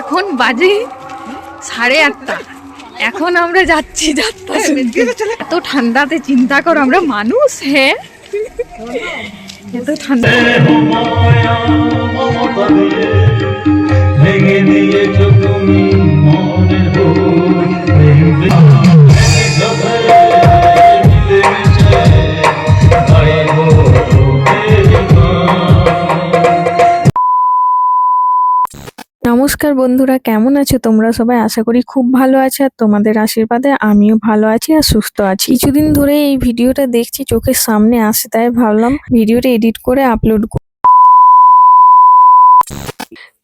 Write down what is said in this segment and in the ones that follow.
এখন বাজে 8:30। এখন আমরা যাচ্ছি যাত্রা শুনতে। এত ঠান্ডাতে চিন্তা করো, আমরা মানুষ। হ্যাঁ, এত ঠান্ডা। ভেঙে দিয়েছো তুমি মনের নমস্কার বন্ধুরা, কেমন আছো তোমরা সবাই? আশা করি খুব ভালো আছে, আর তোমাদের আশীর্বাদে আমিও ভালো আছি আর সুস্থ আছি। কিছুদিন ধরে এই ভিডিওটা দেখছি, চোখের সামনে আসে, তাই ভাবলাম ভিডিওটা এডিট করে আপলোড করব।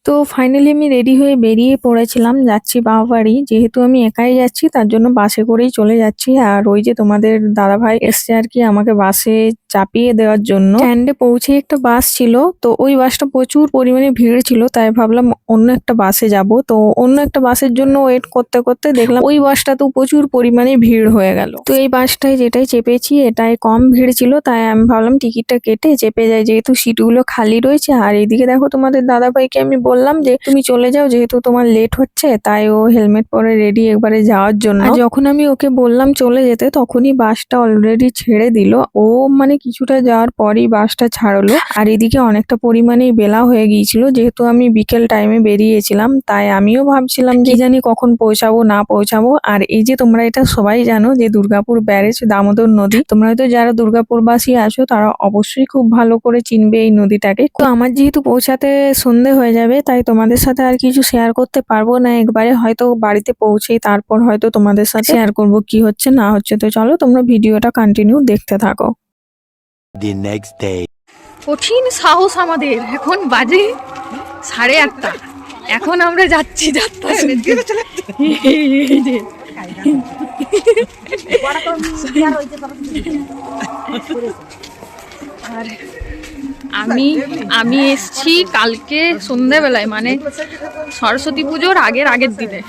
তো ফাইনালি আমি রেডি হয়ে বেরিয়ে পড়েছিলাম, যাচ্ছি বাবা বাড়ি। যেহেতু আমি একাই যাচ্ছি, তার জন্য বাসে করেই চলে যাচ্ছি। আর ওই যে তোমাদের দাদা ভাই এসছে আর কি আমাকে বাসে চাপিয়ে দেওয়ার জন্য। স্ট্যান্ডে পৌঁছে একটা বাস ছিল, তো ওই বাসটা প্রচুর পরিমাণে ভিড় ছিল, তাই ভাবলাম অন্য একটা বাসে যাব। তো অন্য একটা বাসের জন্য ওয়েট করতে করতে দেখলাম ওই বাসটাতেও প্রচুর পরিমাণে ভিড় হয়ে গেল। তো এই বাসটায় যেটাই চেপেছি এটাই কম ভিড় ছিল, তাই আমি ভাবলাম টিকিটটা কেটে চেপে যাই, যেহেতু সিটগুলো খালি রয়েছে। আর এইদিকে দেখো তোমাদের দাদা ভাইকে আমি বললাম যে তুমি চলে যাও, যেহেতু তোমার লেট হচ্ছে। তাই ও হেলমেট পরে রেডি একবারে যাওয়ার জন্য। আর যখন আমি ওকে বললাম চলে যেতে, তখনই বাসটা অলরেডি ছেড়ে দিল। ও মানে কিছুটা যাওয়ার পরই বাসটা ছাড়লো। আর এদিকে অনেকটা পরিমাণেই বেলা হয়ে গিয়েছিল, যেহেতু আমি বিকেল টাইমে বেরিয়েছিলাম। তাই আমিও ভাবছিলাম কি জানি কখন পৌঁছাবো না পৌঁছাবো। আর এই যে তোমরা এটা সবাই জানো যে দুর্গাপুর ব্যারেজ, দামোদর নদী, তোমরা হয়তো যারা দুর্গাপুরবাসী আছো তারা অবশ্যই খুব ভালো করে চিনবে এই নদীটাকে। তো আমার যেহেতু পৌঁছাতে সন্ধে হয়ে যাবে, তাই তোমাদের সাথে আর কিছু শেয়ার করতে পারবো না একবারে, হয়তো বাড়িতে পৌঁছেই তারপর হয়তো তোমাদের সাথে শেয়ার করব কি হচ্ছে না হচ্ছে। তো চলো তোমরা ভিডিওটা কন্টিনিউ দেখতে থাকো। কঠিন সাহস আমাদের। এখন বাজে 8:30। এখন আমরা যাচ্ছি যাত্রা শুনতে। আর আমি এসছি কালকে সন্ধ্যেবেলায়, মানে সরস্বতী পুজোর আগের দিনে।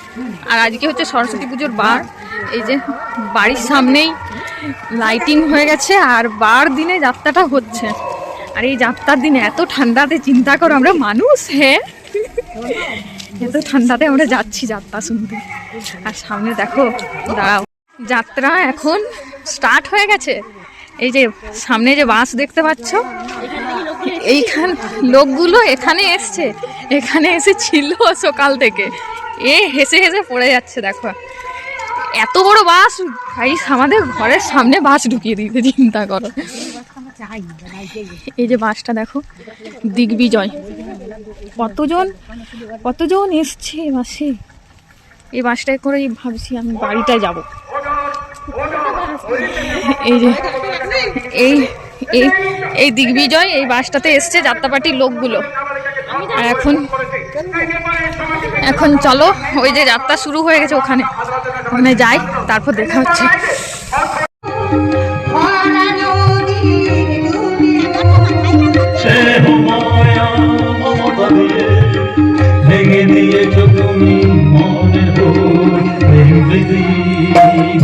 আর আজকে হচ্ছে সরস্বতী পুজোর বার। এই যে বাড়ির সামনেই লাইটিং হয়ে গেছে, আর বার দিনে যাত্রাটা হচ্ছে। আর এই যাত্রার দিনে এত ঠান্ডাতে চিন্তা করো, আমরা মানুষ। হ্যাঁ, এত ঠান্ডাতে আমরা যাচ্ছি যাত্রা শুনতে। আর সামনে দেখো, দাঁড়াও, যাত্রা এখন স্টার্ট হয়ে গেছে। এই যে সামনে যে বাস দেখতে পাচ্ছ, এইখান লোকগুলো এখানে এসে ছিল সকাল থেকে। হেসে হেসে পড়ে যাচ্ছে। দেখো এত বড় বাস, আমাদের ঘরের সামনে বাস ঢুকিয়ে দিতে, চিন্তা করো। এই যে বাসটা দেখো, দিগ্বিজয়। কতজন এসছে বাসে। এই বাসটায় করেই ভাবছি আমি বাড়িটায় যাব। এই যে এই দিগ্বিজয়, এই বাসটাতে এসছে যাত্রাপার্টির লোকগুলো। আর এখন চলো, ওই যে যাত্রা শুরু হয়ে গেছে, ওখানে যাই, তারপর দেখা হচ্ছে। ভেঙে দিয়েছো তুমি মনের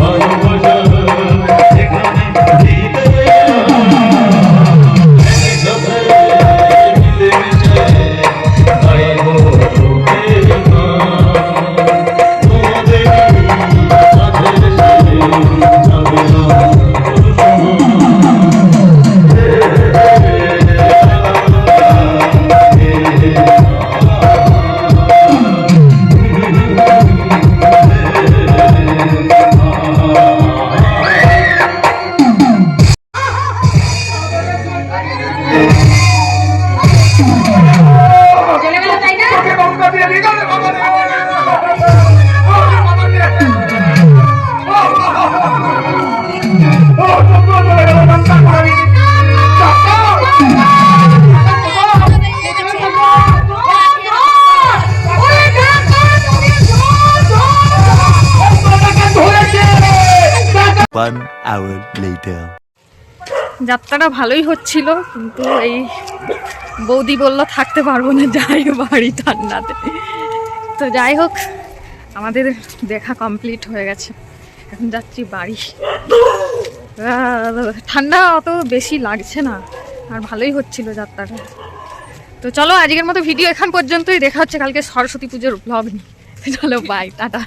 ভালোবাসা। যাত্রাটা ভালোই হচ্ছিল, কিন্তু এই বৌদি বললো থাকতে পারবো না, যাই বাড়ি ঠান্ডাতে। তো যাই হোক, আমাদের দেখা কমপ্লিট হয়ে গেছে, এখন যাচ্ছি বাড়ি। ঠান্ডা অত বেশি লাগছে না, আর ভালোই হচ্ছিল যাত্রাটা। তো চলো আজকের মতো ভিডিও এখান পর্যন্তই, দেখা হচ্ছে কালকে সরস্বতী পুজোর ব্লগ নিয়ে। চলো বাই, টাটা।